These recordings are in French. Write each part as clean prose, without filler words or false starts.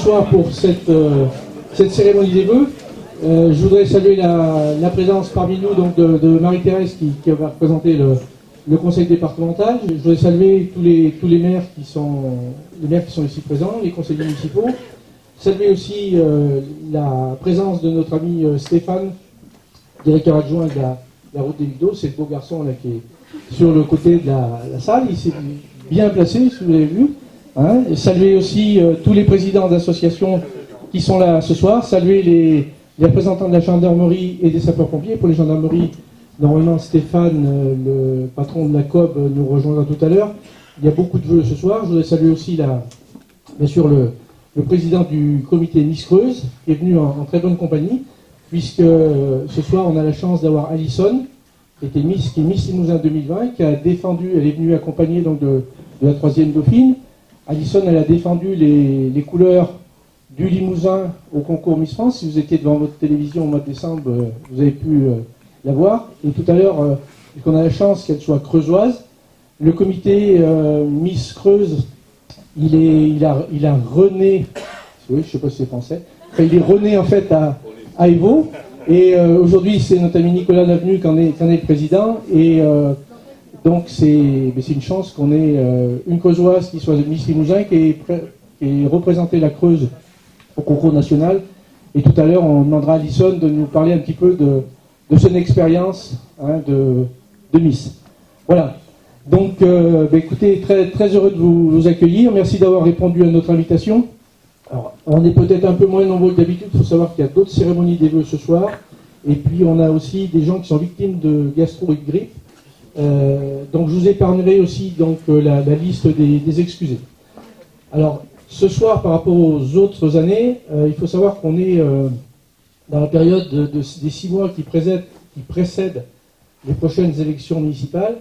soir pour cette cérémonie des vœux. Je voudrais saluer la présence parmi nous donc de Marie-Thérèse qui va représenter le conseil départemental. Je voudrais saluer tous les maires qui sont ici présents, les conseillers municipaux. Saluer aussi la présence de notre ami Stéphane, directeur adjoint de la route des Lidos. C'est le beau garçon là qui est sur le côté de la salle. Il s'est bien placé, si vous l'avez vu. Hein. Saluer aussi tous les présidents d'associations qui sont là ce soir. Saluer les représentants de la gendarmerie et des sapeurs-pompiers. Pour les gendarmeries, normalement Stéphane, le patron de la COB, nous rejoindra tout à l'heure. Il y a beaucoup de vœux ce soir. Je voudrais saluer aussi bien sûr le président du comité Nice Creuse, qui est venu en très bonne compagnie, puisque ce soir on a la chance d'avoir Alison, qui est Miss Limousin 2020, qui a défendu, elle est venue accompagnée donc de la 3e Dauphine. Alison, elle a défendu les couleurs du Limousin au concours Miss France. Si vous étiez devant votre télévision au mois de décembre, vous avez pu la voir. Et tout à l'heure, puisqu'on a la chance qu'elle soit creusoise, le comité Miss Creuse, il a rené, oui, je ne sais pas si c'est français, enfin, il est rené en fait à Évaux. Et aujourd'hui, c'est notre ami Nicolas Lavenu qui en est le président. Et donc, c'est une chance qu'on ait une creusoise qui soit Miss Limousin, qui ait représenté la Creuse au concours national. Et tout à l'heure, on demandera à Alison de nous parler un petit peu de son expérience de Miss. Voilà. Donc, écoutez, très, très heureux de vous accueillir. Merci d'avoir répondu à notre invitation. Alors, on est peut-être un peu moins nombreux que d'habitude. Il faut savoir qu'il y a d'autres cérémonies des vœux ce soir. Et puis, on a aussi des gens qui sont victimes de gastro et de grippe. Donc, je vous épargnerai aussi donc, la liste des excusés. Alors, ce soir, par rapport aux autres années, il faut savoir qu'on est dans la période des 6 mois qui précèdent les prochaines élections municipales,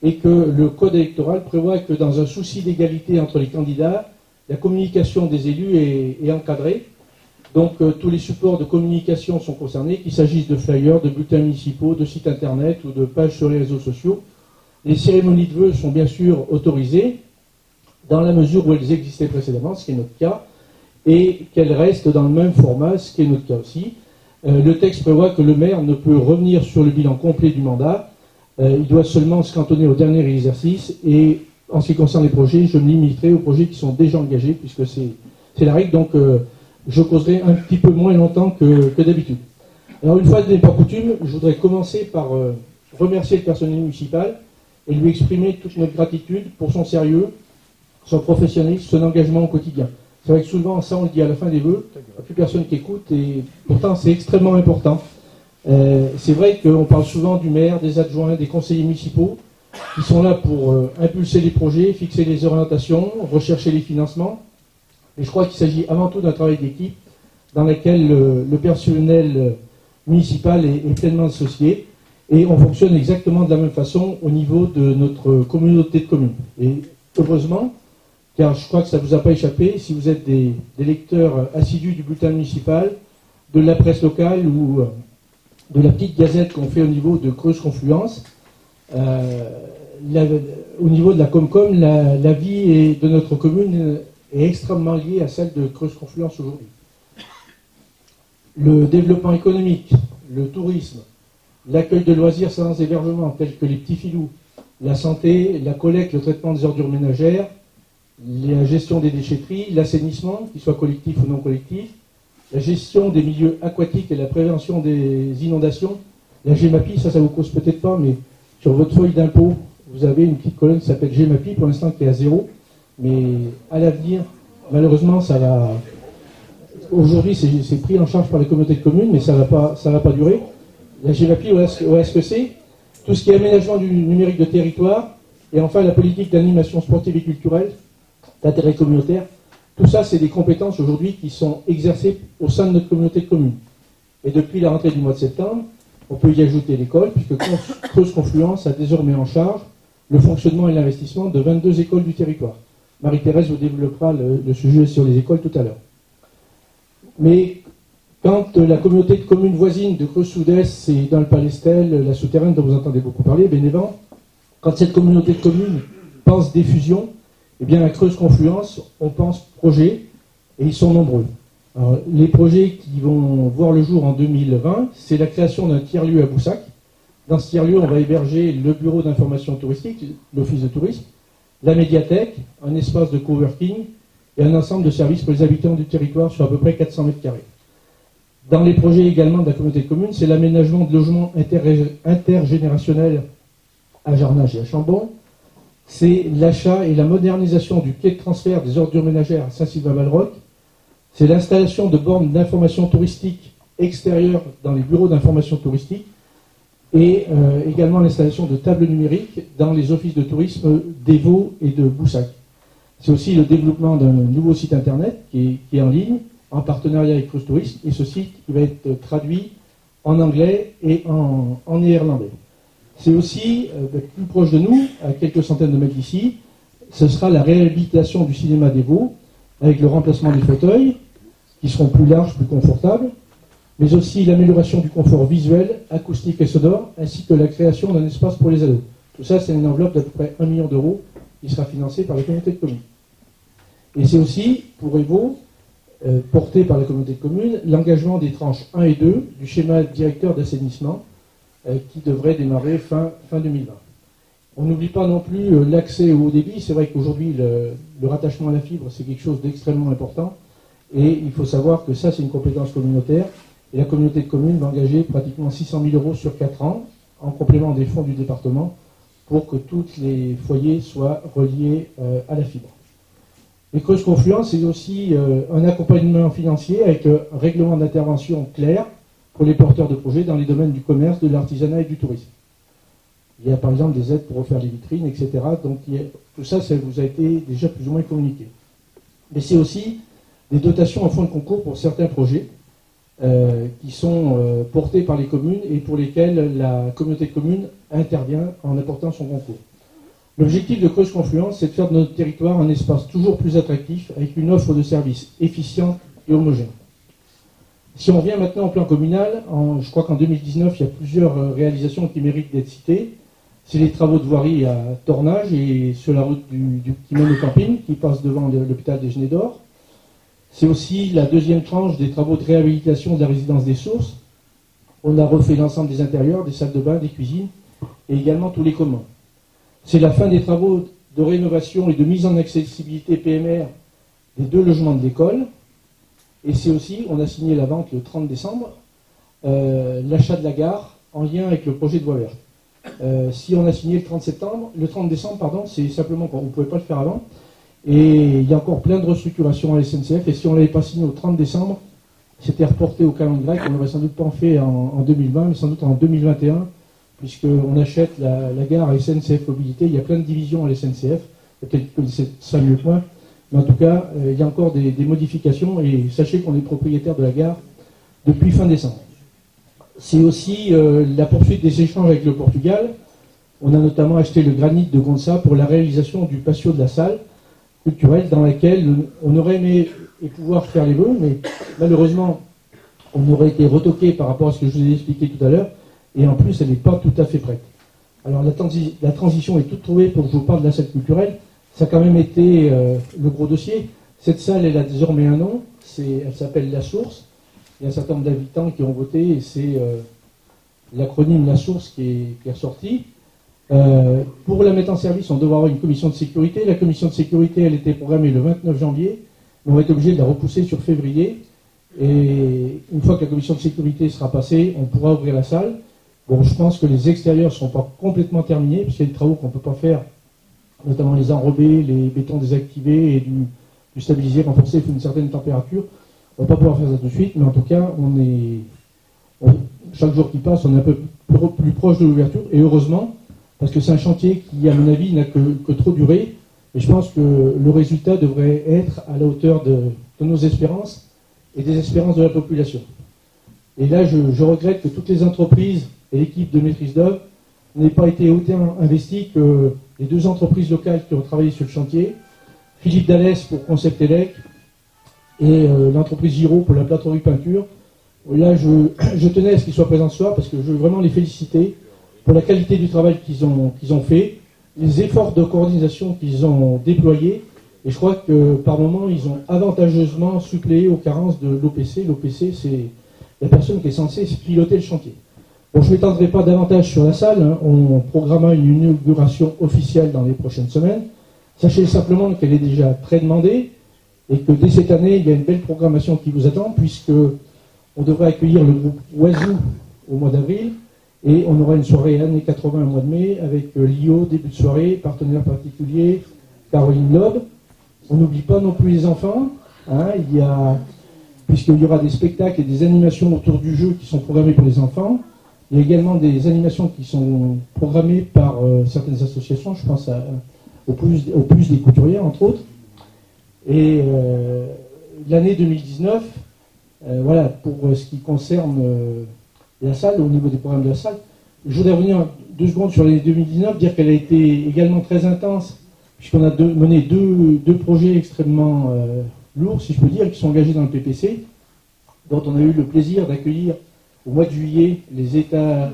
et que le code électoral prévoit que dans un souci d'égalité entre les candidats, la communication des élus est encadrée. Donc tous les supports de communication sont concernés, qu'il s'agisse de flyers, de bulletins municipaux, de sites internet ou de pages sur les réseaux sociaux. Les cérémonies de vœux sont bien sûr autorisées, dans la mesure où elles existaient précédemment, ce qui est notre cas, et qu'elles restent dans le même format, ce qui est notre cas aussi. Le texte prévoit que le maire ne peut revenir sur le bilan complet du mandat. Il doit seulement se cantonner au dernier exercice, et en ce qui concerne les projets, je me limiterai aux projets qui sont déjà engagés, puisque c'est la règle, donc je causerai un petit peu moins longtemps que d'habitude. Alors une fois n'est pas coutume, je voudrais commencer par remercier le personnel municipal et lui exprimer toute notre gratitude pour son sérieux, son professionnalisme, son engagement au quotidien. C'est vrai que souvent, ça on le dit à la fin des vœux, il n'y a plus personne qui écoute, et pourtant c'est extrêmement important. C'est vrai qu'on parle souvent du maire, des adjoints, des conseillers municipaux, qui sont là pour impulser les projets, fixer les orientations, rechercher les financements. Et je crois qu'il s'agit avant tout d'un travail d'équipe dans lequel le personnel municipal est pleinement associé, et on fonctionne exactement de la même façon au niveau de notre communauté de communes. Et heureusement, car je crois que ça ne vous a pas échappé, si vous êtes des lecteurs assidus du bulletin municipal, de la presse locale ou de la petite gazette qu'on fait au niveau de Creuse Confluence, au niveau de la Comcom, la vie de notre commune est extrêmement liée à celle de Creuse Confluence aujourd'hui. Le développement économique, le tourisme, l'accueil de loisirs sans hébergement, tels que les petits filous, la santé, la collecte, le traitement des ordures ménagères, la gestion des déchetteries, l'assainissement, qu'il soit collectif ou non collectif, la gestion des milieux aquatiques et la prévention des inondations. La GEMAPI, ça vous cause peut-être pas, mais sur votre feuille d'impôt, vous avez une petite colonne qui s'appelle GEMAPI, pour l'instant qui est à 0, mais à l'avenir, malheureusement, ça va... Aujourd'hui, c'est pris en charge par les communautés de communes, mais ça va pas durer. La GEMAPI, voilà ce que c'est. Tout ce qui est aménagement du numérique de territoire, et enfin la politique d'animation sportive et culturelle, d'intérêt communautaire. Tout ça, c'est des compétences aujourd'hui qui sont exercées au sein de notre communauté de communes. Et depuis la rentrée du mois de septembre, on peut y ajouter l'école, puisque Creuse Confluence a désormais en charge le fonctionnement et l'investissement de 22 écoles du territoire. Marie-Thérèse vous développera le sujet sur les écoles tout à l'heure. Mais quand la communauté de communes voisines de Creuse-Sud-Est, c'est dans le Palestel, la souterraine dont vous entendez beaucoup parler, Bénévent, quand cette communauté de communes pense des fusions, eh bien, à Creuse Confluence, on pense projet, et ils sont nombreux. Alors, les projets qui vont voir le jour en 2020, c'est la création d'un tiers-lieu à Boussac. Dans ce tiers-lieu, on va héberger le bureau d'information touristique, l'office de tourisme, la médiathèque, un espace de coworking et un ensemble de services pour les habitants du territoire sur à peu près 400 mètres carrés. Dans les projets également de la communauté de communes, c'est l'aménagement de logements intergénérationnels à Jarnages et à Chambon. C'est l'achat et la modernisation du quai de transfert des ordures ménagères à Saint-Sylvain-Valroc. C'est l'installation de bornes d'information touristique extérieures dans les bureaux d'information touristique et également l'installation de tables numériques dans les offices de tourisme d'Évaux et de Boussac. C'est aussi le développement d'un nouveau site internet qui est en ligne, en partenariat avec Cruise Tourisme, et ce site qui va être traduit en anglais et en néerlandais. C'est aussi, plus proche de nous, à quelques centaines de mètres d'ici, ce sera la réhabilitation du cinéma d'Évaux, avec le remplacement des fauteuils, qui seront plus larges, plus confortables, mais aussi l'amélioration du confort visuel, acoustique et sonore, ainsi que la création d'un espace pour les ados. Tout ça, c'est une enveloppe d'à peu près 1 million d'euros qui sera financée par la communauté de communes. Et c'est aussi, pour Évaux, porté par la communauté de communes, l'engagement des tranches 1 et 2 du schéma directeur d'assainissement qui devrait démarrer fin 2020. On n'oublie pas non plus l'accès au haut débit. C'est vrai qu'aujourd'hui, le rattachement à la fibre, c'est quelque chose d'extrêmement important. Et il faut savoir que ça, c'est une compétence communautaire. Et la communauté de communes va engager pratiquement 600 000 euros sur 4 ans, en complément des fonds du département, pour que tous les foyers soient reliés à la fibre. Les Creuses Confluence, c'est aussi un accompagnement financier avec un règlement d'intervention clair pour les porteurs de projets dans les domaines du commerce, de l'artisanat et du tourisme. Il y a par exemple des aides pour refaire les vitrines, etc. Donc tout ça, ça vous a été déjà plus ou moins communiqué. Mais c'est aussi des dotations en fonds de concours pour certains projets qui sont portés par les communes et pour lesquels la communauté de communes intervient en apportant son concours. L'objectif de Creuse Confluence, c'est de faire de notre territoire un espace toujours plus attractif avec une offre de services efficiente et homogène. Si on revient maintenant au plan communal, je crois qu'en 2019, il y a plusieurs réalisations qui méritent d'être citées. C'est les travaux de voirie à Tornage et sur la route qui mène au camping, qui passe devant l'hôpital des Genêts d'Or. C'est aussi la deuxième tranche des travaux de réhabilitation de la résidence des Sources. On a refait l'ensemble des intérieurs, des salles de bain, des cuisines, et également tous les communs. C'est la fin des travaux de rénovation et de mise en accessibilité PMR des 2 logements de l'école. Et c'est aussi, on a signé la vente le 30 décembre, l'achat de la gare en lien avec le projet de voie verte. Si on a signé le 30 décembre, pardon, c'est simplement qu'on ne pouvait pas le faire avant. Et il y a encore plein de restructurations à la SNCF. Et si on ne l'avait pas signé au 30 décembre, c'était reporté au calendrier grec. On n'aurait sans doute pas fait en 2020, mais sans doute en 2021, puisqu'on achète la gare à SNCF Mobilité. Il y a plein de divisions à la SNCF. Peut-être que vous connaissez ça mieux que moi. Mais en tout cas, il y a encore des modifications. Et sachez qu'on est propriétaire de la gare depuis fin décembre. C'est aussi la poursuite des échanges avec le Portugal. On a notamment acheté le granit de Gonça pour la réalisation du patio de la salle culturelle dans laquelle on aurait aimé pouvoir faire les vœux, mais malheureusement, on aurait été retoqué par rapport à ce que je vous ai expliqué tout à l'heure, et en plus, elle n'est pas tout à fait prête. Alors la transition est toute trouvée pour que je vous parle de la salle culturelle. Ça a quand même été le gros dossier. Cette salle, elle a désormais un nom, elle s'appelle La Source. Il y a un certain nombre d'habitants qui ont voté, et c'est l'acronyme La Source qui est ressorti. Pour la mettre en service, on devra avoir une commission de sécurité. La commission de sécurité, elle était programmée le 29 janvier, mais on va être obligé de la repousser sur février. Et une fois que la commission de sécurité sera passée, on pourra ouvrir la salle. Bon, je pense que les extérieurs ne seront pas complètement terminés, parce qu'il y a des travaux qu'on ne peut pas faire, notamment les enrobés, les bétons désactivés et du stabilisé renforcé, il faut une certaine température. On ne va pas pouvoir faire ça tout de suite, mais en tout cas, chaque jour qui passe, on est un peu plus proche de l'ouverture, et heureusement, parce que c'est un chantier qui, à mon avis, n'a que trop duré, et je pense que le résultat devrait être à la hauteur de nos espérances et des espérances de la population. Et là, je regrette que toutes les entreprises et l'équipe de maîtrise d'œuvre n'aient pas été autant investies que les 2 entreprises locales qui ont travaillé sur le chantier, Philippe Dallès pour Concept Elec et l'entreprise Giraud pour la plâtrerie peinture. Là, je tenais à ce qu'ils soient présents ce soir parce que je veux vraiment les féliciter pour la qualité du travail qu'ils ont fait, les efforts de coordination qu'ils ont déployés Et je crois que par moment, ils ont avantageusement suppléé aux carences de l'OPC. L'OPC, c'est la personne qui est censée piloter le chantier. Bon, je ne m'étendrai pas davantage sur la salle. Hein. On programmera une inauguration officielle dans les prochaines semaines. Sachez simplement qu'elle est déjà très demandée et que dès cette année, il y a une belle programmation qui vous attend, puisque on devrait accueillir le groupe Oiseau au mois d'avril et on aura une soirée années 80 au mois de mai avec Lio, début de soirée, partenaire particulier, Caroline Loeb. On n'oublie pas non plus les enfants. Hein, puisqu'il y aura des spectacles et des animations autour du jeu qui sont programmés pour les enfants. Il y a également des animations qui sont programmées par certaines associations, je pense au plus des couturières, entre autres. Et l'année 2019, voilà, pour ce qui concerne la salle, au niveau des programmes de la salle, je voudrais revenir 2 secondes sur l'année 2019, dire qu'elle a été également très intense, puisqu'on a mené deux projets extrêmement lourds, si je peux dire, qui sont engagés dans le PPC, dont on a eu le plaisir d'accueillir au mois de juillet les États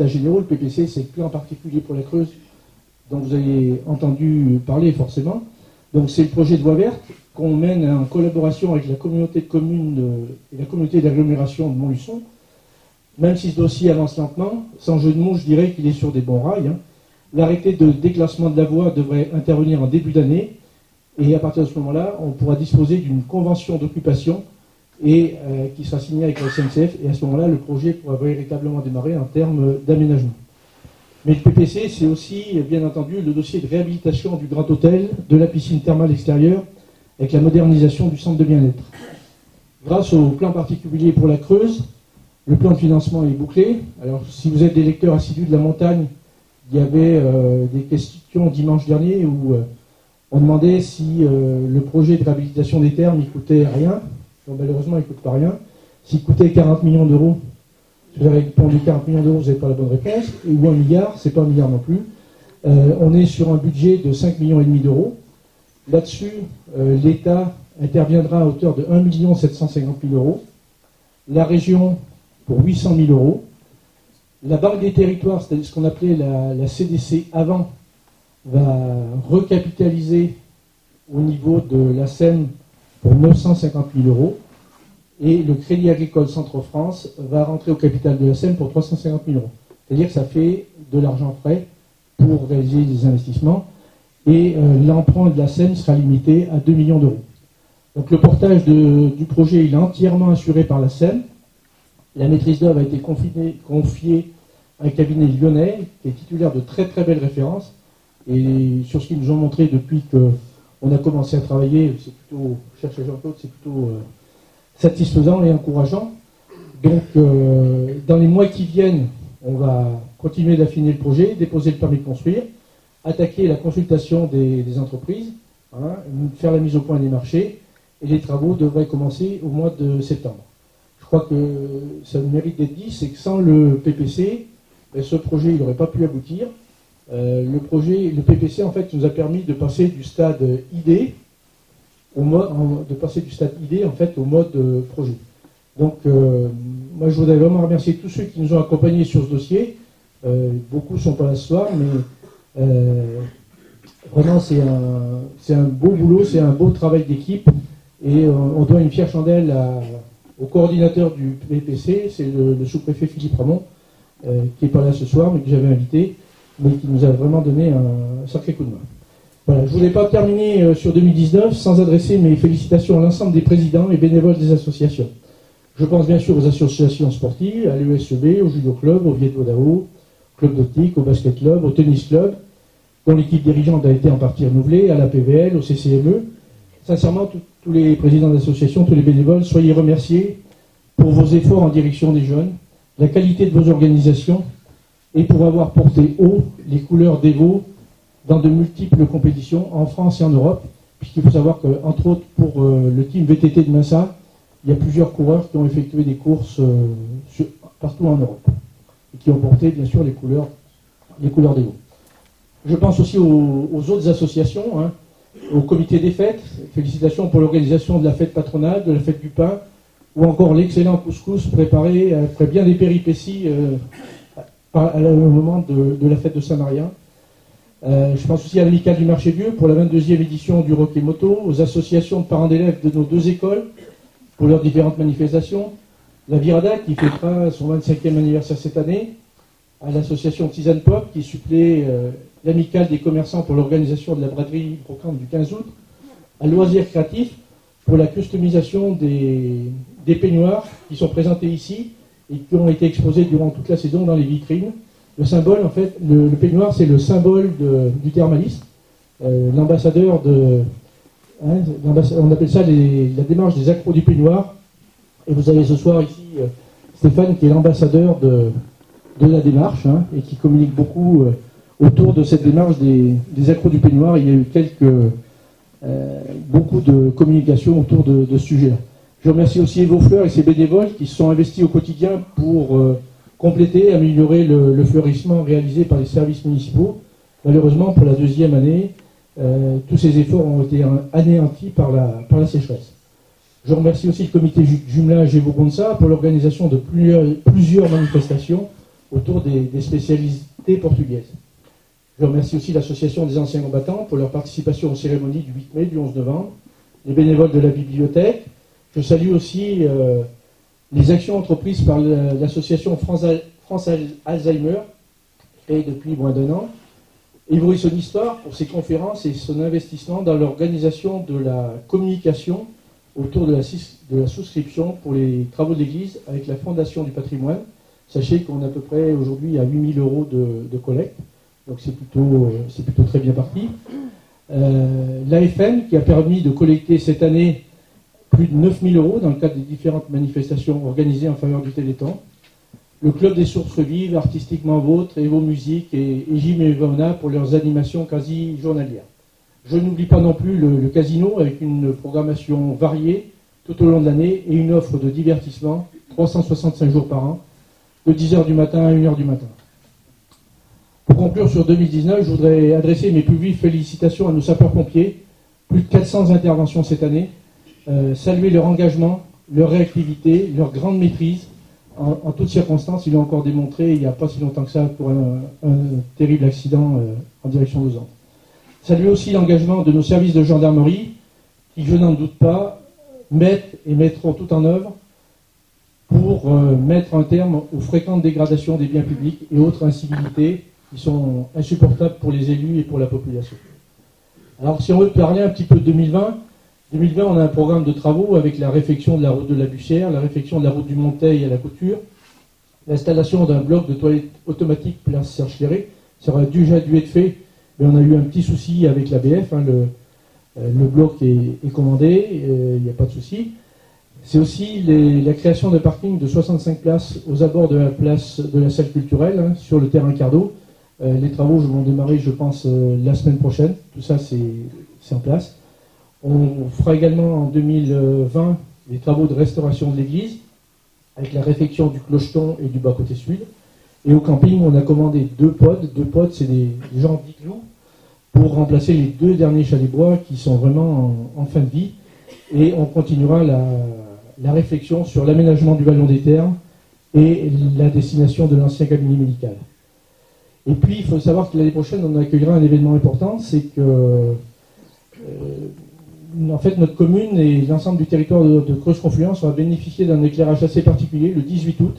généraux. Le PPC, c'est plus en particulier pour la Creuse, dont vous avez entendu parler forcément. Donc c'est le projet de voie verte qu'on mène en collaboration avec la communauté de communes et la communauté d'agglomération de Montluçon. Même si ce dossier avance lentement, sans jeu de mots, je dirais qu'il est sur des bons rails. Hein. L'arrêté de déclassement de la voie devrait intervenir en début d'année, et à partir de ce moment-là, on pourra disposer d'une convention d'occupation et qui sera signée avec la SNCF, et à ce moment-là, le projet pourra véritablement démarrer en termes d'aménagement. Mais le PPC, c'est aussi, bien entendu, le dossier de réhabilitation du Grand Hôtel, de la piscine thermale extérieure, avec la modernisation du centre de bien-être. Grâce au plan particulier pour la Creuse, le plan de financement est bouclé. Alors, si vous êtes des lecteurs assidus de la montagne, il y avait des questions dimanche dernier où on demandait si le projet de réhabilitation des thermes, il coûtait rien. Donc, malheureusement, il ne coûte pas rien. S'il coûtait 40 millions d'euros, si vous avez répondu 40 millions d'euros, vous n'avez pas la bonne réponse. Ou 1 milliard, c'est pas 1 milliard non plus. On est sur un budget de 5,5 millions d'euros. Là-dessus, l'État interviendra à hauteur de 1 750 000 euros. La région pour 800 000 euros. La Banque des territoires, c'est-à-dire ce qu'on appelait la CDC avant, va recapitaliser au niveau de la SEM pour 950 000 euros. Et le Crédit Agricole Centre-France va rentrer au capital de la SEM pour 350 000 euros. C'est-à-dire que ça fait de l'argent frais pour réaliser des investissements. Et l'emprunt de la SEM sera limité à 2 millions d'euros. Donc le portage du projet il est entièrement assuré par la SEM. La maîtrise d'œuvre a été confiée à un cabinet lyonnais qui est titulaire de très très belles références. Et sur ce qu'ils nous ont montré depuis qu'on a commencé à travailler, c'est plutôt, cherche Jean-Claude, c'est plutôt satisfaisant et encourageant. Donc dans les mois qui viennent, on va continuer d'affiner le projet, déposer le permis de construire, attaquer la consultation des entreprises, hein, faire la mise au point des marchés, et les travaux devraient commencer au mois de septembre. Je crois que ça mérite d'être dit, c'est que sans le PPC, ce projet il n'aurait pas pu aboutir. Le PPC en fait nous a permis de passer du stade idée au mode projet. Donc moi je voudrais vraiment remercier tous ceux qui nous ont accompagnés sur ce dossier. Beaucoup ne sont pas là ce soir, mais vraiment c'est un beau boulot, c'est un beau travail d'équipe, et on doit une fière chandelle au coordinateur du PPC, c'est le sous-préfet Philippe Ramon, qui n'est pas là ce soir, mais que j'avais invité, mais qui nous a vraiment donné un sacré coup de main. Voilà, je ne voulais pas terminer sur 2019 sans adresser mes félicitations à l'ensemble des présidents et bénévoles des associations. Je pense bien sûr aux associations sportives, à l'USEB, au judo club, au Viet Vo Dao, au club nautique, au basket club, au tennis club, dont l'équipe dirigeante a été en partie renouvelée, à la PVL, au CCME. Sincèrement, tous les présidents d'associations, tous les bénévoles, soyez remerciés pour vos efforts en direction des jeunes, la qualité de vos organisations, et pour avoir porté haut les couleurs d'Evo dans de multiples compétitions en France et en Europe, puisqu'il faut savoir qu'entre autres, pour le team VTT de Massa, il y a plusieurs coureurs qui ont effectué des courses partout en Europe, et qui ont porté bien sûr les couleurs d'Evo. Je pense aussi aux autres associations, hein, au comité des fêtes, félicitations pour l'organisation de la fête patronale, de la fête du pain, ou encore l'excellent couscous préparé après bien des péripéties au moment de la fête de Saint-Marien. Je pense aussi à l'Amicale du Marché Vieux pour la 22e édition du Rock et Moto, aux associations de parents d'élèves de nos 2 écoles pour leurs différentes manifestations, la Virada qui fêtera son 25e anniversaire cette année, à l'association Tisane Pop qui supplée l'Amicale des commerçants pour l'organisation de la braderie brocante du 15 août, à Loisirs Créatifs pour la customisation des peignoirs qui sont présentés ici et qui ont été exposés durant toute la saison dans les vitrines. Le symbole, en fait, le peignoir, c'est le symbole du thermalisme. L'ambassadeur de... Hein, on appelle ça la démarche des accros du peignoir. Et vous avez ce soir ici Stéphane, qui est l'ambassadeur de la démarche, hein, et qui communique beaucoup autour de cette démarche des accros du peignoir. Il y a eu beaucoup de communication autour de ce sujet-là. Je remercie aussi Evo Fleur et ses bénévoles qui se sont investis au quotidien pour compléter, améliorer le fleurissement réalisé par les services municipaux. Malheureusement, pour la 2e année, tous ces efforts ont été anéantis par la sécheresse. Je remercie aussi le comité jumelage Evo Gonça pour l'organisation de plusieurs manifestations autour des spécialités portugaises. Je remercie aussi l'association des anciens combattants pour leur participation aux cérémonies du 8 mai, du 11 novembre, les bénévoles de la bibliothèque. Je salue aussi les actions entreprises par l'association France Alzheimer, créée depuis moins d'1 an. Évry son histoire pour ses conférences et son investissement dans l'organisation de la communication autour de la souscription pour les travaux de l'Église avec la Fondation du patrimoine. Sachez qu'on est à peu près aujourd'hui à 8 000 € de collecte, donc c'est plutôt très bien parti. L'AFN qui a permis de collecter cette année plus de 9 000 € dans le cadre des différentes manifestations organisées en faveur du Téléthon. Le Club des Sources Vives, Artistiquement Vôtre, Evo Musique et Jim et Evona pour leurs animations quasi journalières. Je n'oublie pas non plus le casino avec une programmation variée tout au long de l'année et une offre de divertissement 365 jours par an, de 10h du matin à 1h du matin. Pour conclure sur 2019, je voudrais adresser mes plus vives félicitations à nos sapeurs-pompiers, plus de 400 interventions cette année, saluer leur engagement, leur réactivité, leur grande maîtrise. En toutes circonstances, ils l'ont encore démontré il n'y a pas si longtemps que ça pour un terrible accident en direction d'Auzan. Saluer aussi l'engagement de nos services de gendarmerie qui, je n'en doute pas, mettent et mettront tout en œuvre pour mettre un terme aux fréquentes dégradations des biens publics et autres incivilités qui sont insupportables pour les élus et pour la population. Alors si on veut parler un petit peu de 2020, on a un programme de travaux avec la réfection de la route de la Bussière, la réfection de la route du Monteil à la Couture, l'installation d'un bloc de toilettes automatique place Serge Cléré. Ça aurait déjà dû être fait, mais on a eu un petit souci avec l'ABF, hein, le bloc est commandé, il n'y a pas de souci. C'est aussi la création d'un parking de 65 places aux abords de la place de la salle culturelle, hein, sur le terrain Cardo. Les travaux vont démarrer, je pense, la semaine prochaine. Tout ça, c'est en place. On fera également en 2020 les travaux de restauration de l'église, avec la réfection du clocheton et du bas-côté sud. Et au camping, on a commandé 2 pods. 2 pods, c'est des gens d'igloo pour remplacer les 2 derniers chalets bois qui sont vraiment en fin de vie. Et on continuera la réflexion sur l'aménagement du vallon des Terres et la destination de l'ancien cabinet médical. Et puis, il faut savoir que l'année prochaine, on accueillera un événement important, c'est que en fait, notre commune et l'ensemble du territoire de Creuse-Confluence va bénéficier d'un éclairage assez particulier le 18 août,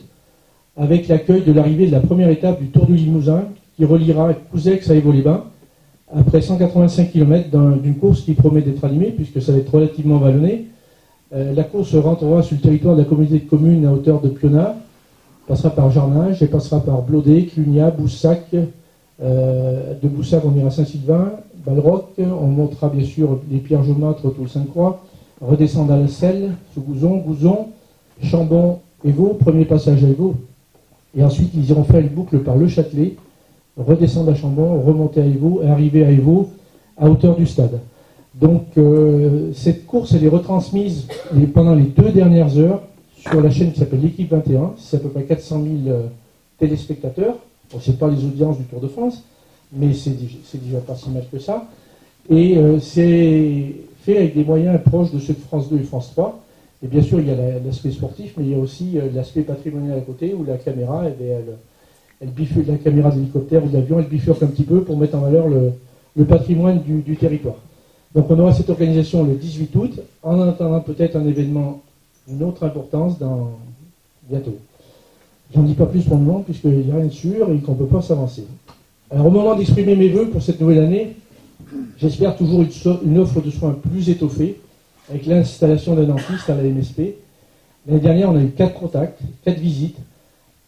avec l'accueil de l'arrivée de la première étape du Tour du Limousin, qui reliera Couzex à Évaux-les-Bains, après 185 km d'une course qui promet d'être animée, puisque ça va être relativement vallonné. La course rentrera sur le territoire de la communauté de communes à hauteur de Pionat, passera par Jarnage et passera par Blodet, Clunia, Boussac. De Boussac, on ira à Saint-Sylvain, Balroc, on montera bien sûr les pierres jaunâtres autour de Sainte-Croix, redescendre à la Selle, sous Gouzon, Chambon, Évaux, premier passage à Évaux, et ensuite ils iront faire une boucle par Le Châtelet, redescendre à Chambon, remonter à Évaux et arriver à Évaux à hauteur du stade. Donc cette course elle est retransmise pendant les 2 dernières heures sur la chaîne qui s'appelle l'Équipe 21, c'est à peu près 400 000 téléspectateurs. Bon, c'est pas les audiences du Tour de France, mais c'est déjà pas si mal que ça. Et c'est fait avec des moyens proches de ceux de France 2 et France 3. Et bien sûr, il y a l'aspect sportif, mais il y a aussi l'aspect patrimonial à côté, où la caméra, elle bifurque la caméra d'hélicoptère ou d'avion, elle bifurque un petit peu pour mettre en valeur le patrimoine du territoire. Donc on aura cette organisation le 18 août, en attendant peut-être un événement d'une autre importance bientôt. J'en dis pas plus pour le moment, puisqu'il n'y a rien de sûr et qu'on ne peut pas s'avancer. Alors au moment d'exprimer mes vœux pour cette nouvelle année, j'espère toujours une offre de soins plus étoffée, avec l'installation d'un dentiste à la MSP. L'année dernière, on a eu 4 contacts, 4 visites,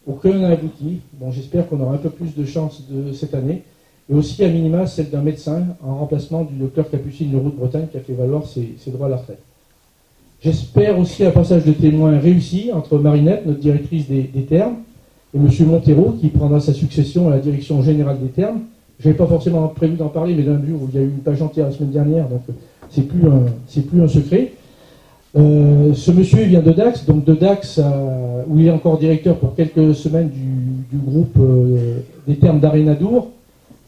aucun n'a abouti. Bon, j'espère qu'on aura un peu plus de chance cette année, et aussi à minima celle d'un médecin en remplacement du docteur Capucine Leroux de Bretagne qui a fait valoir ses droits à la retraite. J'espère aussi un passage de témoin réussi entre Marinette, notre directrice des Thermes, et M. Montero, qui prendra sa succession à la direction générale des Thermes. Je n'avais pas forcément prévu d'en parler, mais d'un jour où il y a eu une page entière la semaine dernière, donc c'est plus un secret. Ce monsieur vient de Dax, donc de Dax, où il est encore directeur pour quelques semaines du groupe des Thermes d'Arénadour,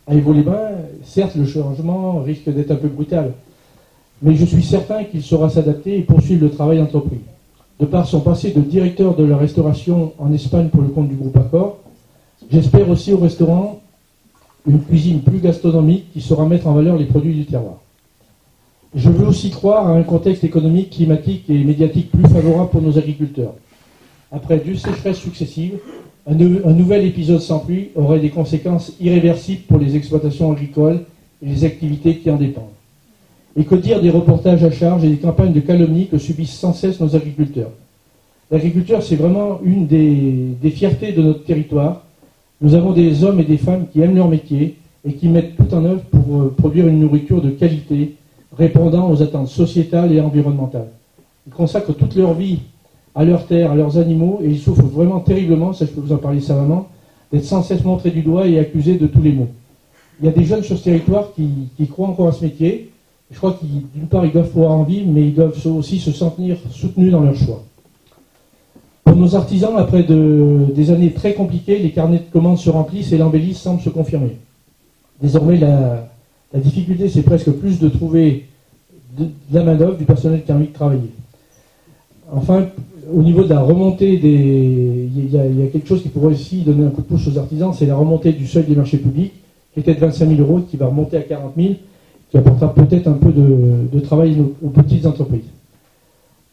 à Évaux-les-Bains. Certes, le changement risque d'être un peu brutal, mais je suis certain qu'il saura s'adapter et poursuivre le travail entrepris. De par son passé de directeur de la restauration en Espagne pour le compte du groupe Accor, j'espère aussi au restaurant une cuisine plus gastronomique qui saura mettre en valeur les produits du terroir. Je veux aussi croire à un contexte économique, climatique et médiatique plus favorable pour nos agriculteurs. Après 2 sécheresses successives, un nouvel épisode sans pluie aurait des conséquences irréversibles pour les exploitations agricoles et les activités qui en dépendent. Et que dire des reportages à charge et des campagnes de calomnie que subissent sans cesse nos agriculteurs. L'agriculture, c'est vraiment une des fiertés de notre territoire. Nous avons des hommes et des femmes qui aiment leur métier et qui mettent tout en œuvre pour produire une nourriture de qualité, répondant aux attentes sociétales et environnementales. Ils consacrent toute leur vie à leurs terres, à leurs animaux, et ils souffrent vraiment terriblement, ça je peux vous en parler savamment, d'être sans cesse montrés du doigt et accusés de tous les maux. Il y a des jeunes sur ce territoire qui croient encore à ce métier. Je crois qu'ils, d'une part, ils doivent pouvoir en vivre, mais ils doivent aussi se sentir soutenus dans leur choix. Pour nos artisans, après des années très compliquées, les carnets de commandes se remplissent et l'embellie semble se confirmer. Désormais, la difficulté, c'est presque plus de trouver de la main-d'œuvre, du personnel qui a envie de travailler. Enfin, au niveau de la remontée il y a quelque chose qui pourrait aussi donner un coup de pouce aux artisans, c'est la remontée du seuil des marchés publics, qui était de 25 000 €, qui va remonter à 40 000, qui apportera peut-être un peu de travail aux petites entreprises.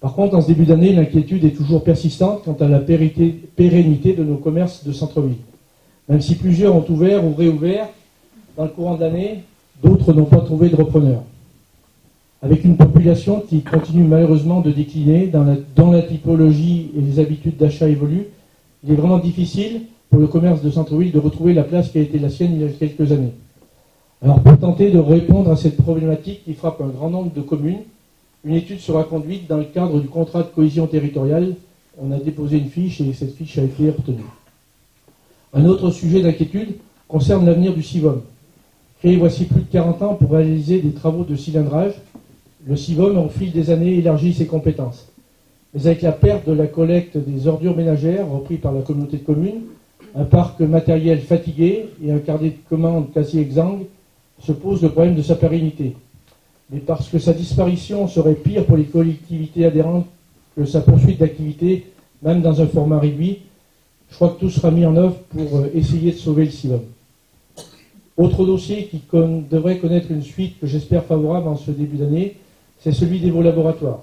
Par contre, en ce début d'année, l'inquiétude est toujours persistante quant à la pérennité de nos commerces de centre-ville. Même si plusieurs ont ouvert ou réouvert dans le courant de l'année, d'autres n'ont pas trouvé de repreneur. Avec une population qui continue malheureusement de décliner, dont la typologie et les habitudes d'achat évoluent, il est vraiment difficile pour le commerce de centre-ville de retrouver la place qui a été la sienne il y a quelques années. Alors pour tenter de répondre à cette problématique qui frappe un grand nombre de communes, une étude sera conduite dans le cadre du contrat de cohésion territoriale. On a déposé une fiche et cette fiche a été retenue. Un autre sujet d'inquiétude concerne l'avenir du CIVOM. Créé voici plus de 40 ans pour réaliser des travaux de cilindrage, le CIVOM, au fil des années, élargit ses compétences. Mais avec la perte de la collecte des ordures ménagères, repris par la communauté de communes, un parc matériel fatigué et un carnet de commandes quasi exsangue, se pose le problème de sa pérennité. Mais parce que sa disparition serait pire pour les collectivités adhérentes que sa poursuite d'activité, même dans un format réduit, je crois que tout sera mis en œuvre pour essayer de sauver le CIVOM. Autre dossier qui devrait connaître une suite que j'espère favorable en ce début d'année, c'est celui des vos laboratoires.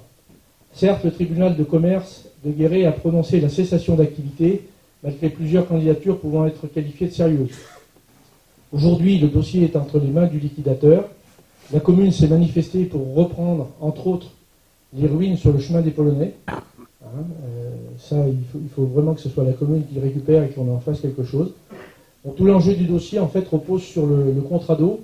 Certes, le tribunal de commerce de Guéret a prononcé la cessation d'activité, malgré plusieurs candidatures pouvant être qualifiées de sérieuses. Aujourd'hui, le dossier est entre les mains du liquidateur. La commune s'est manifestée pour reprendre, entre autres, les ruines sur le chemin des Polonais. Il faut vraiment que ce soit la commune qui le récupère et qu'on en fasse quelque chose. Donc, tout l'enjeu du dossier, en fait, repose sur le contrat d'eau.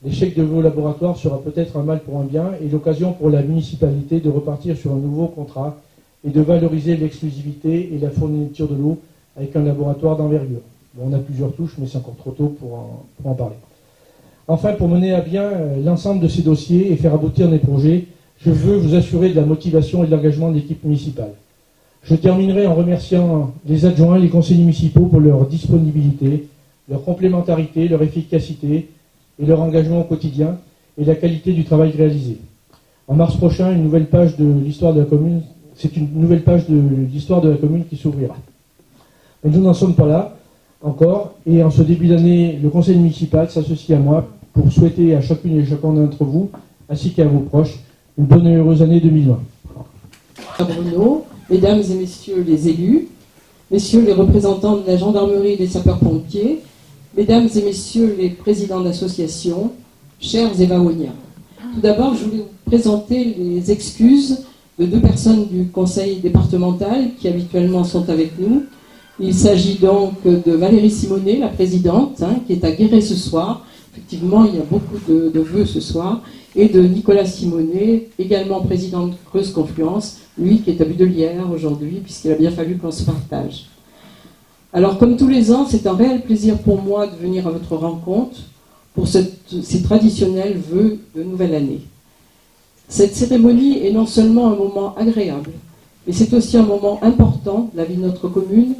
L'échec de vos laboratoires sera peut-être un mal pour un bien et l'occasion pour la municipalité de repartir sur un nouveau contrat et de valoriser l'exclusivité et la fourniture de l'eau avec un laboratoire d'envergure. Bon, on a plusieurs touches, mais c'est encore trop tôt pour en parler. Enfin, pour mener à bien l'ensemble de ces dossiers et faire aboutir des projets, je veux vous assurer de la motivation et de l'engagement de l'équipe municipale. Je terminerai en remerciant les adjoints, les conseillers municipaux pour leur disponibilité, leur complémentarité, leur efficacité et leur engagement au quotidien et la qualité du travail réalisé. En mars prochain, une nouvelle page de l'histoire de la commune, c'est une nouvelle page de l'histoire de la commune qui s'ouvrira. Mais nous n'en sommes pas là. encore. Et en ce début d'année, le conseil municipal s'associe à moi pour souhaiter à chacune et chacun d'entre vous, ainsi qu'à vos proches, une bonne et heureuse année 2020. Bruno, mesdames et messieurs les élus, messieurs les représentants de la gendarmerie et des sapeurs-pompiers, mesdames et messieurs les présidents d'associations, chers Évaoniens. Tout d'abord, je voulais vous présenter les excuses de deux personnes du conseil départemental qui habituellement sont avec nous. Il s'agit donc de Valérie Simonet, la présidente, qui est à Guéret ce soir. Effectivement, il y a beaucoup de vœux ce soir. Et de Nicolas Simonet, également président de Creuse Confluence, lui qui est à Budelière aujourd'hui, puisqu'il a bien fallu qu'on se partage. Alors, comme tous les ans, c'est un réel plaisir pour moi de venir à votre rencontre pour ces traditionnels vœux de nouvelle année. Cette cérémonie est non seulement un moment agréable, mais c'est aussi un moment important de la vie de notre commune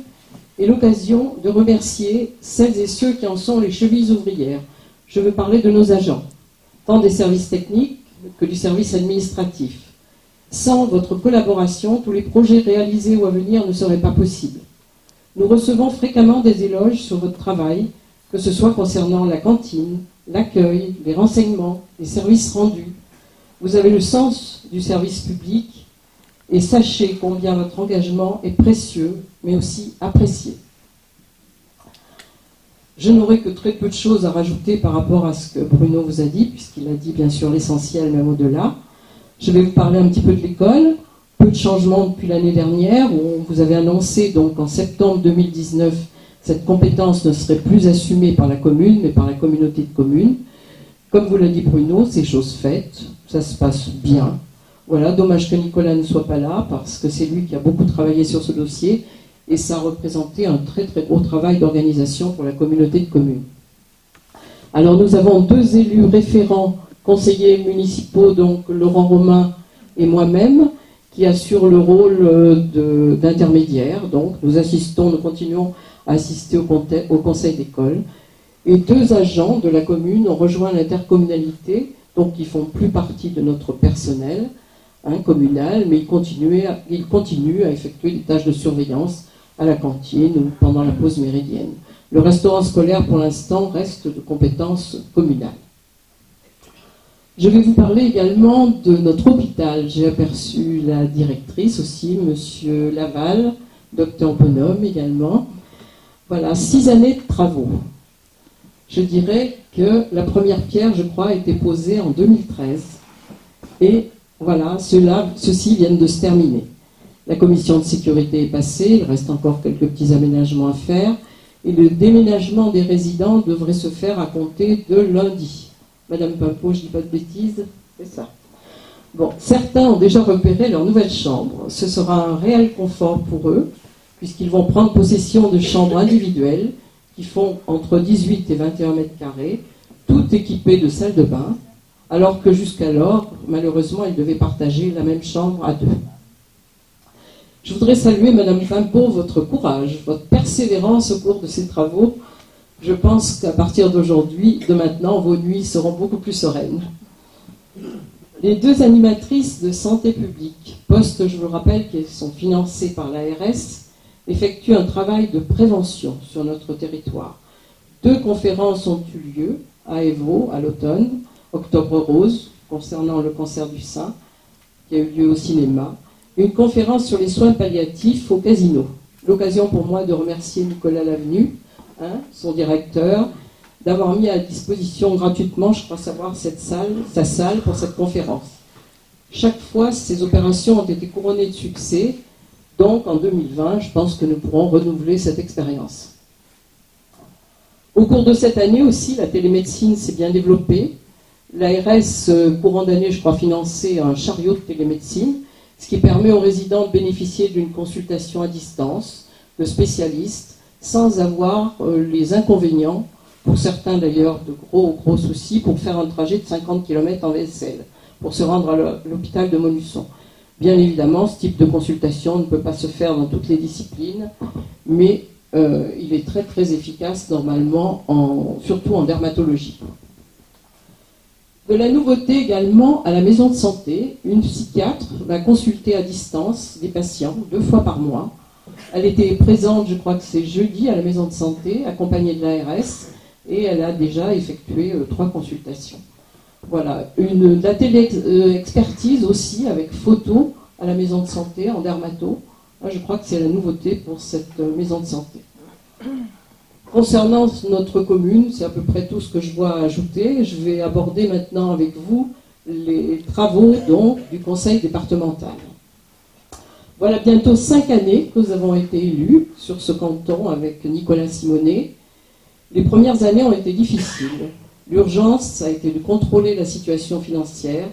et l'occasion de remercier celles et ceux qui en sont les chevilles ouvrières. Je veux parler de nos agents, tant des services techniques que du service administratif. Sans votre collaboration, tous les projets réalisés ou à venir ne seraient pas possibles. Nous recevons fréquemment des éloges sur votre travail, que ce soit concernant la cantine, l'accueil, les renseignements, les services rendus. Vous avez le sens du service public et sachez combien votre engagement est précieux, mais aussi apprécié. Je n'aurai que très peu de choses à rajouter par rapport à ce que Bruno vous a dit, puisqu'il a dit bien sûr l'essentiel, même au-delà. Je vais vous parler un petit peu de l'école. Peu de changements depuis l'année dernière, où vous avez annoncé donc en septembre 2019 cette compétence ne serait plus assumée par la commune, mais par la communauté de communes. Comme vous l'a dit Bruno, c'est chose faite, ça se passe bien. Voilà, dommage que Nicolas ne soit pas là, parce que c'est lui qui a beaucoup travaillé sur ce dossier, et ça a représenté un très très gros travail d'organisation pour la communauté de communes. Alors nous avons deux élus référents, conseillers municipaux, donc Laurent Romain et moi-même, qui assurent le rôle d'intermédiaire. Donc nous continuons à assister au conseil d'école. Et deux agents de la commune ont rejoint l'intercommunalité, donc qui font plus partie de notre personnel communal, mais ils continuent à effectuer des tâches de surveillance à la cantine ou pendant la pause méridienne. Le restaurant scolaire, pour l'instant, reste de compétence communale. Je vais vous parler également de notre hôpital. J'ai aperçu la directrice aussi, Monsieur Laval, docteur Bonhomme également. Voilà, 6 années de travaux. Je dirais que la première pierre, je crois, a été posée en 2013. Et voilà, ceux-ci viennent de se terminer. La commission de sécurité est passée, il reste encore quelques petits aménagements à faire. Et le déménagement des résidents devrait se faire à compter de lundi. Madame Pimpeau, je ne dis pas de bêtises, c'est ça. Bon, certains ont déjà repéré leur nouvelle chambre. Ce sera un réel confort pour eux, puisqu'ils vont prendre possession de chambres individuelles qui font entre 18 et 21 mètres carrés, toutes équipées de salles de bain, alors que jusqu'alors, malheureusement, ils devaient partager la même chambre à deux. Je voudrais saluer, Madame Pimpeau, votre courage, votre persévérance au cours de ces travaux. Je pense qu'à partir d'aujourd'hui, de maintenant, vos nuits seront beaucoup plus sereines. Les deux animatrices de santé publique, postes, je vous rappelle, qui sont financés par l'ARS, effectuent un travail de prévention sur notre territoire. 2 conférences ont eu lieu à Évreux à l'automne, Octobre Rose, concernant le cancer du sein, qui a eu lieu au cinéma, une conférence sur les soins palliatifs au casino. L'occasion pour moi de remercier Nicolas Lavenu, son directeur, d'avoir mis à disposition gratuitement, je crois savoir, sa salle pour cette conférence. Chaque fois, ces opérations ont été couronnées de succès, donc en 2020, je pense que nous pourrons renouveler cette expérience. Au cours de cette année aussi, la télémédecine s'est bien développée. L'ARS, courant d'année, je crois, finançait un chariot de télémédecine, ce qui permet aux résidents de bénéficier d'une consultation à distance, de spécialistes, sans avoir les inconvénients, pour certains d'ailleurs de gros soucis, pour faire un trajet de 50 km en VSL, pour se rendre à l'hôpital de Monusson. Bien évidemment, ce type de consultation ne peut pas se faire dans toutes les disciplines, mais il est très très efficace normalement, surtout en dermatologie. De la nouveauté également à la maison de santé, une psychiatre va consulter à distance des patients 2 fois par mois, Elle était présente, je crois que c'est jeudi, à la maison de santé, accompagnée de l'ARS, et elle a déjà effectué 3 consultations. Voilà, de la télé-expertise aussi, avec photo à la maison de santé, en dermato. Là, je crois que c'est la nouveauté pour cette maison de santé. Concernant notre commune, c'est à peu près tout ce que je vois à ajouter. Je vais aborder maintenant avec vous les travaux donc, du conseil départemental. Voilà bientôt 5 années que nous avons été élus sur ce canton avec Nicolas Simonet. Les premières années ont été difficiles. L'urgence a été de contrôler la situation financière.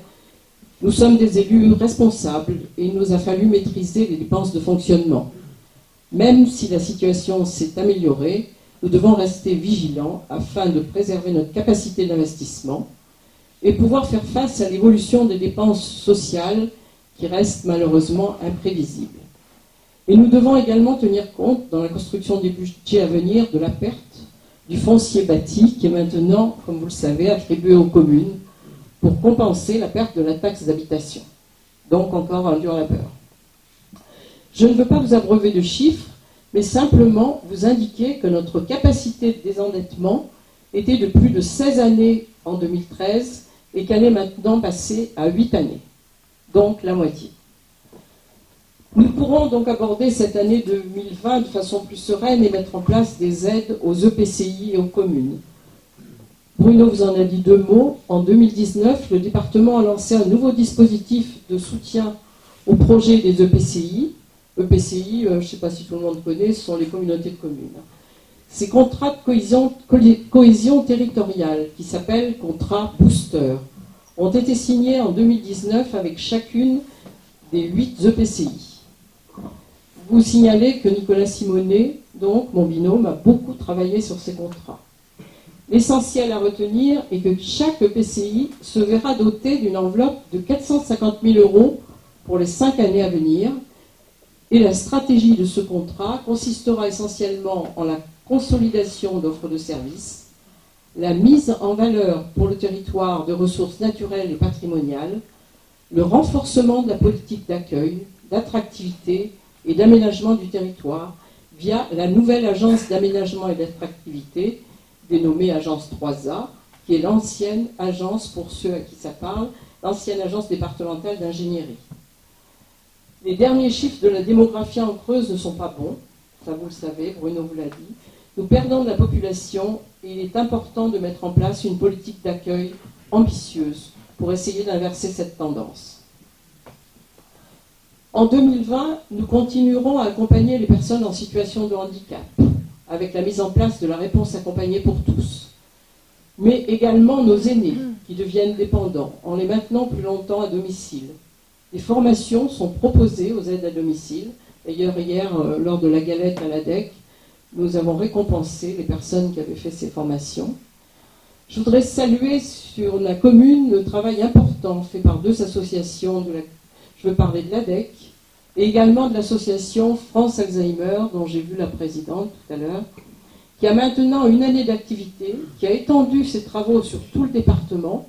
Nous sommes des élus responsables et il nous a fallu maîtriser les dépenses de fonctionnement. Même si la situation s'est améliorée, nous devons rester vigilants afin de préserver notre capacité d'investissement et pouvoir faire face à l'évolution des dépenses sociales qui restent malheureusement imprévisibles. Et nous devons également tenir compte, dans la construction des budgets à venir, de la perte du foncier bâti qui est maintenant, comme vous le savez, attribué aux communes pour compenser la perte de la taxe d'habitation. Donc encore un dur labeur. Je ne veux pas vous abreuver de chiffres, mais simplement vous indiquer que notre capacité de désendettement était de plus de 16 années en 2013 et qu'elle est maintenant passée à 8 années, donc la moitié. Nous pourrons donc aborder cette année 2020 de façon plus sereine et mettre en place des aides aux EPCI et aux communes. Bruno vous en a dit 2 mots. En 2019, le département a lancé un nouveau dispositif de soutien au projet des EPCI. EPCI, je ne sais pas si tout le monde connaît, ce sont les communautés de communes. Ces contrats de cohésion territoriale, qui s'appellent contrats booster, ont été signés en 2019 avec chacune des 8 EPCI. Vous signalez que Nicolas Simonet, donc mon binôme, a beaucoup travaillé sur ces contrats. L'essentiel à retenir est que chaque EPCI se verra doté d'une enveloppe de 450 000 € pour les 5 années à venir. Et la stratégie de ce contrat consistera essentiellement en la consolidation d'offres de services, la mise en valeur pour le territoire de ressources naturelles et patrimoniales, le renforcement de la politique d'accueil, d'attractivité et d'aménagement du territoire via la nouvelle agence d'aménagement et d'attractivité, dénommée Agence 3A, qui est l'ancienne agence, pour ceux à qui ça parle, l'ancienne agence départementale d'ingénierie. Les derniers chiffres de la démographie en Creuse ne sont pas bons, ça vous le savez, Bruno vous l'a dit. Nous perdons de la population et il est important de mettre en place une politique d'accueil ambitieuse pour essayer d'inverser cette tendance. En 2020, nous continuerons à accompagner les personnes en situation de handicap avec la mise en place de la réponse accompagnée pour tous, mais également nos aînés qui deviennent dépendants en les maintenant plus longtemps à domicile. Les formations sont proposées aux aides à domicile. D'ailleurs, hier, lors de la galette à l'ADEC, nous avons récompensé les personnes qui avaient fait ces formations. Je voudrais saluer sur la commune le travail important fait par 2 associations. Je veux parler de l'ADEC et également de l'association France Alzheimer, dont j'ai vu la présidente tout à l'heure, qui a maintenant 1 année d'activité, qui a étendu ses travaux sur tout le département,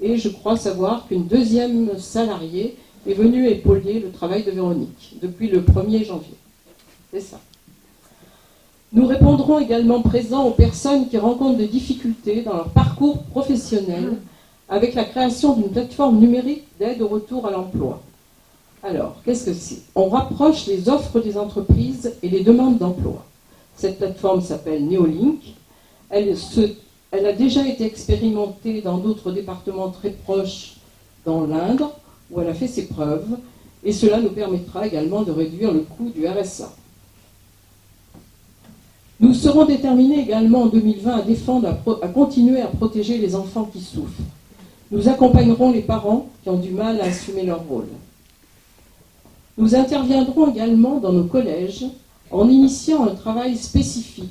et je crois savoir qu'une 2e salariée est venue épauler le travail de Véronique depuis le 1er janvier. C'est ça. Nous répondrons également présents aux personnes qui rencontrent des difficultés dans leur parcours professionnel avec la création d'une plateforme numérique d'aide au retour à l'emploi. Alors, qu'est-ce que c'est? On rapproche les offres des entreprises et les demandes d'emploi. Cette plateforme s'appelle Neolink. Elle a déjà été expérimentée dans d'autres départements très proches dans l'Indre, où elle a fait ses preuves, et cela nous permettra également de réduire le coût du RSA. Nous serons déterminés également en 2020 à continuer à protéger les enfants qui souffrent. Nous accompagnerons les parents qui ont du mal à assumer leur rôle. Nous interviendrons également dans nos collèges en initiant un travail spécifique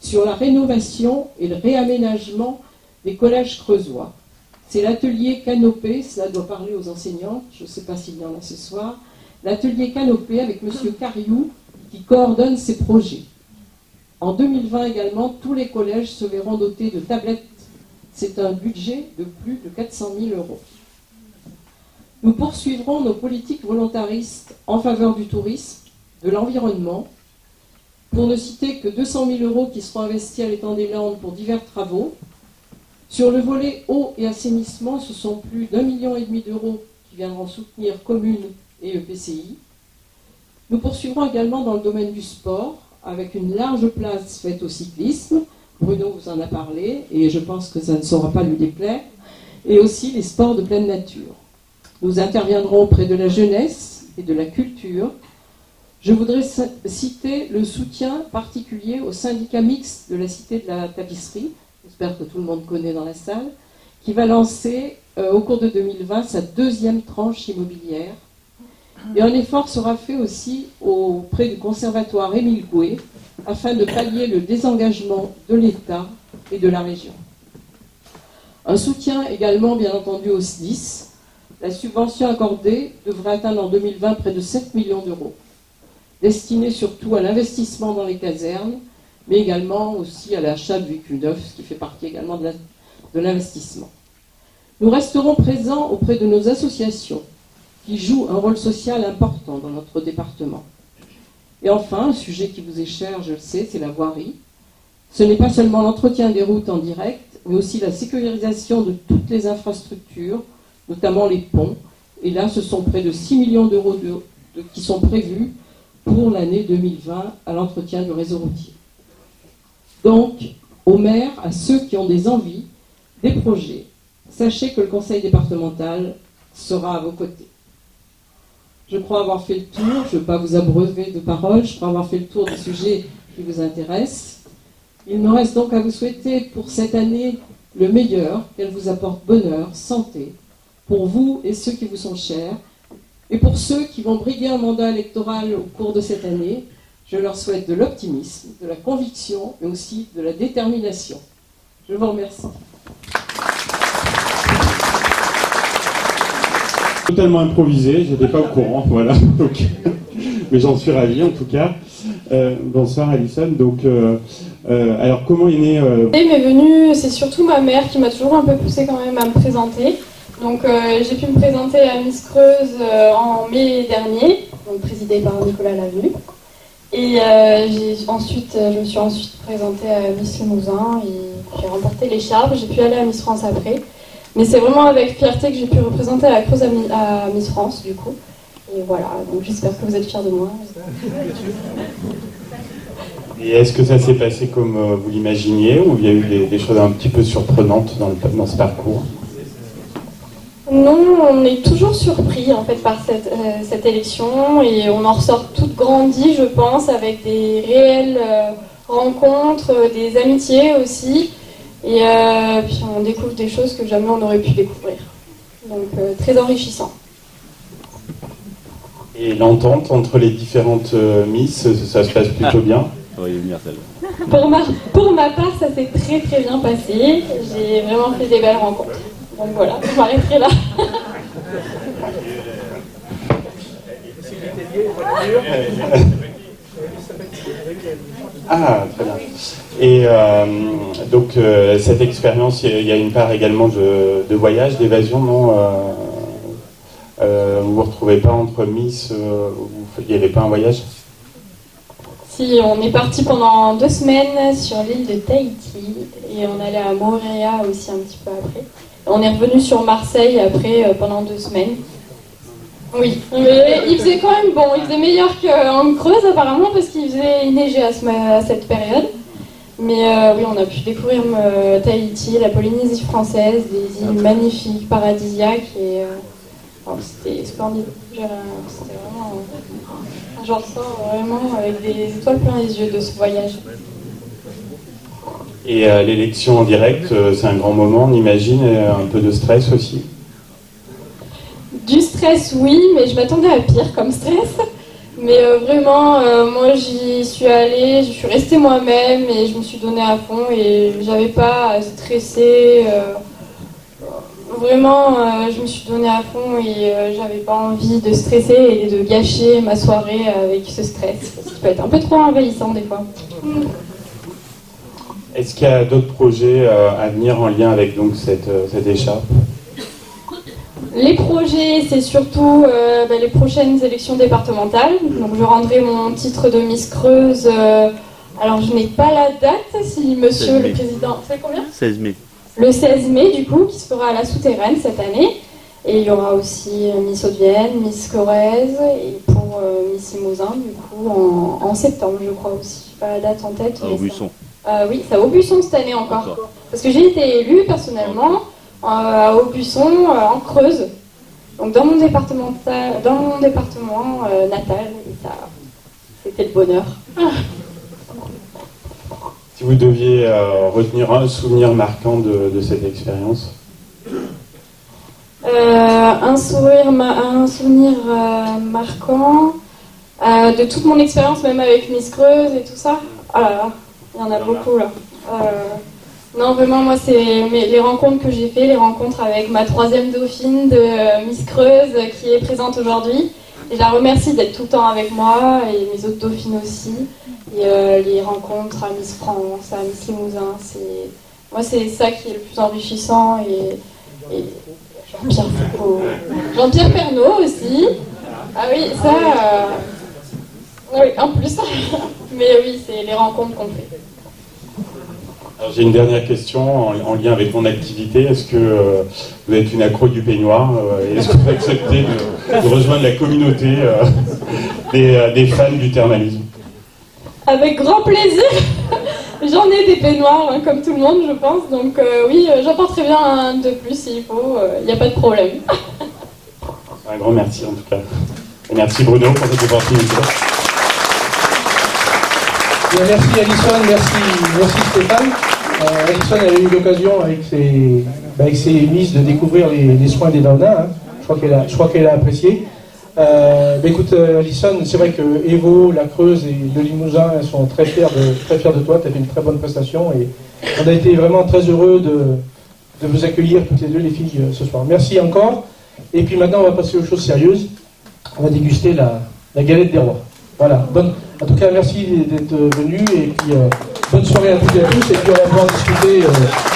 sur la rénovation et le réaménagement des collèges creusois. C'est l'atelier Canopé, cela doit parler aux enseignants, je ne sais pas s'il y en a ce soir, l'atelier Canopé avec M. Cariou qui coordonne ces projets. En 2020 également, tous les collèges se verront dotés de tablettes. C'est un budget de plus de 400 000 €. Nous poursuivrons nos politiques volontaristes en faveur du tourisme, de l'environnement pour ne citer que 200 000 € qui seront investis à l'étang des Landes pour divers travaux. Sur le volet eau et assainissement, ce sont plus d'1,5 million d'euros qui viendront soutenir communes et EPCI. Nous poursuivrons également dans le domaine du sport, avec une large place faite au cyclisme. Bruno vous en a parlé, et je pense que ça ne saura pas lui déplaire. Et aussi les sports de pleine nature. Nous interviendrons auprès de la jeunesse et de la culture. Je voudrais citer le soutien particulier au syndicat mixte de la Cité de la Tapisserie, j'espère que tout le monde connaît dans la salle, qui va lancer au cours de 2020 sa deuxième tranche immobilière. Et un effort sera fait aussi auprès du conservatoire Émile Gouet afin de pallier le désengagement de l'État et de la région. Un soutien également, bien entendu, au SDIS. La subvention accordée devrait atteindre en 2020 près de 7 millions d'euros, destinée surtout à l'investissement dans les casernes, mais également aussi à l'achat de véhicules neufs, ce qui fait partie également de l'investissement. Nous resterons présents auprès de nos associations, qui jouent un rôle social important dans notre département. Et enfin, un sujet qui vous est cher, je le sais, c'est la voirie. Ce n'est pas seulement l'entretien des routes en direct, mais aussi la sécurisation de toutes les infrastructures, notamment les ponts. Et là, ce sont près de 6 millions d'euros qui sont prévus pour l'année 2020 à l'entretien du réseau routier. Donc, aux maires, à ceux qui ont des envies, des projets, sachez que le conseil départemental sera à vos côtés. Je crois avoir fait le tour, je ne veux pas vous abreuver de paroles, je crois avoir fait le tour des sujets qui vous intéressent. Il me reste donc à vous souhaiter pour cette année le meilleur, qu'elle vous apporte bonheur, santé, pour vous et ceux qui vous sont chers. Et pour ceux qui vont briguer un mandat électoral au cours de cette année, je leur souhaite de l'optimisme, de la conviction, mais aussi de la détermination. Je vous remercie. Totalement improvisé, je n'étais pas au courant, voilà. Donc, mais j'en suis ravi en tout cas. Bonsoir Alison. Donc, alors comment est né Il m'est venu, c'est surtout ma mère qui m'a toujours un peu poussée quand même à me présenter. Donc j'ai pu me présenter à Miss Creuse en mai dernier, donc présidée par Nicolas Lavenu. Et je me suis ensuite présentée à Miss Limousin et j'ai remporté l'écharpe. J'ai pu aller à Miss France après. Mais c'est vraiment avec fierté que j'ai pu représenter la Creuse à Miss France, du coup. Et voilà, donc j'espère que vous êtes fiers de moi. Et est-ce que ça s'est passé comme vous l'imaginiez, ou il y a eu des choses un petit peu surprenantes dans ce parcours? Non, on est toujours surpris en fait par cette élection et on en ressort toutes grandies, je pense, avec des réelles rencontres, des amitiés aussi. Et puis on découvre des choses que jamais on aurait pu découvrir. Donc très enrichissant. Et l'entente entre les différentes Miss, ça se passe plutôt bien? Oui, venir celle-là. Pour ma part, ça s'est très très bien passé. J'ai vraiment fait des belles rencontres. Donc voilà, je m'arrêterai là. Ah, très bien. Et donc, cette expérience, il y a une part également de voyage, d'évasion, non vous ne vous retrouvez pas entre Miss, il n'y avait pas un voyage? Si, on est parti pendant 2 semaines sur l'île de Tahiti et on allait à Moorea aussi un petit peu après. On est revenu sur Marseille après pendant 2 semaines. Oui, mais il faisait quand même bon, il faisait meilleur qu'en Creuse apparemment parce qu'il neigeait à cette période. Mais oui, on a pu découvrir Tahiti, la Polynésie française, des îles magnifiques, paradisiaques et c'était splendide. C'était vraiment... J'en ressors vraiment avec des étoiles plein les yeux de ce voyage. Et l'élection en direct, c'est un grand moment, on imagine, et un peu de stress aussi? Du stress, oui, mais je m'attendais à pire comme stress. Mais vraiment, moi j'y suis allée, je suis restée moi-même et je me suis donnée à fond et j'avais pas à stresser. Vraiment, je me suis donnée à fond et j'avais pas envie de stresser et de gâcher ma soirée avec ce stress. Parce qu'il peut être un peu trop envahissant des fois. Est-ce qu'il y a d'autres projets à venir en lien avec donc cette écharpe? Les projets, c'est surtout les prochaines élections départementales. Donc je rendrai mon titre de Miss Creuse. Alors je n'ai pas la date, si monsieur le président... C'est combien ? 16 mai. Le 16 mai, du coup, qui se fera à la Souterraine cette année. Et il y aura aussi Miss Haute-Vienne, Miss Corrèze, et pour Miss Limousin, du coup, en septembre, je crois aussi. Pas la date en tête. À Aubusson. Oui, c'est à Aubusson cette année encore. Parce que j'ai été élue, personnellement, à Aubusson, en Creuse. Donc dans mon département natal. Et ça, c'était le bonheur. Si vous deviez retenir un souvenir marquant de cette expérience. Un souvenir marquant de toute mon expérience, même avec Miss Creuse et tout ça. Ah là là, il y en a beaucoup là. Non, vraiment, moi, c'est les rencontres que j'ai fait, les rencontres avec ma 3e dauphine de Miss Creuse qui est présente aujourd'hui. Et je la remercie d'être tout le temps avec moi et mes autres dauphines aussi. Et les rencontres à Miss France, à Miss Limousin, moi, c'est ça qui est le plus enrichissant. Et Jean-Pierre Foucault, Jean-Pierre Pernaut aussi. Ah oui, ça. Oui, en plus. Mais oui, c'est les rencontres qu'on fait. Alors, j'ai une dernière question en lien avec mon activité. Est-ce que vous êtes une accro du peignoir et est-ce que vous acceptez de rejoindre la communauté des fans du thermalisme? Avec grand plaisir. J'en ai des peignoirs, hein, comme tout le monde, je pense. Donc oui, j'en porterai bien un de plus s'il faut. Il n'y a pas de problème. Un grand merci en tout cas. Et merci Bruno pour cette opportunité. Merci Alison, merci Stéphane. Alison avait eu l'occasion avec ses Miss de découvrir les soins des Dandins. Hein. Je crois qu'elle a apprécié. Écoute Alison, c'est vrai que Evo, la Creuse et le Limousin sont très fiers de toi. Tu as fait une très bonne prestation et on a été vraiment très heureux de vous accueillir toutes les deux les filles ce soir. Merci encore. Et puis maintenant on va passer aux choses sérieuses. On va déguster la galette des rois. Voilà. En tout cas, merci d'être venu et puis bonne soirée à toutes et à tous et puis on va pouvoir discuter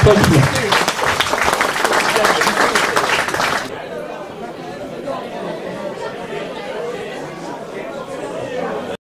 tranquillement.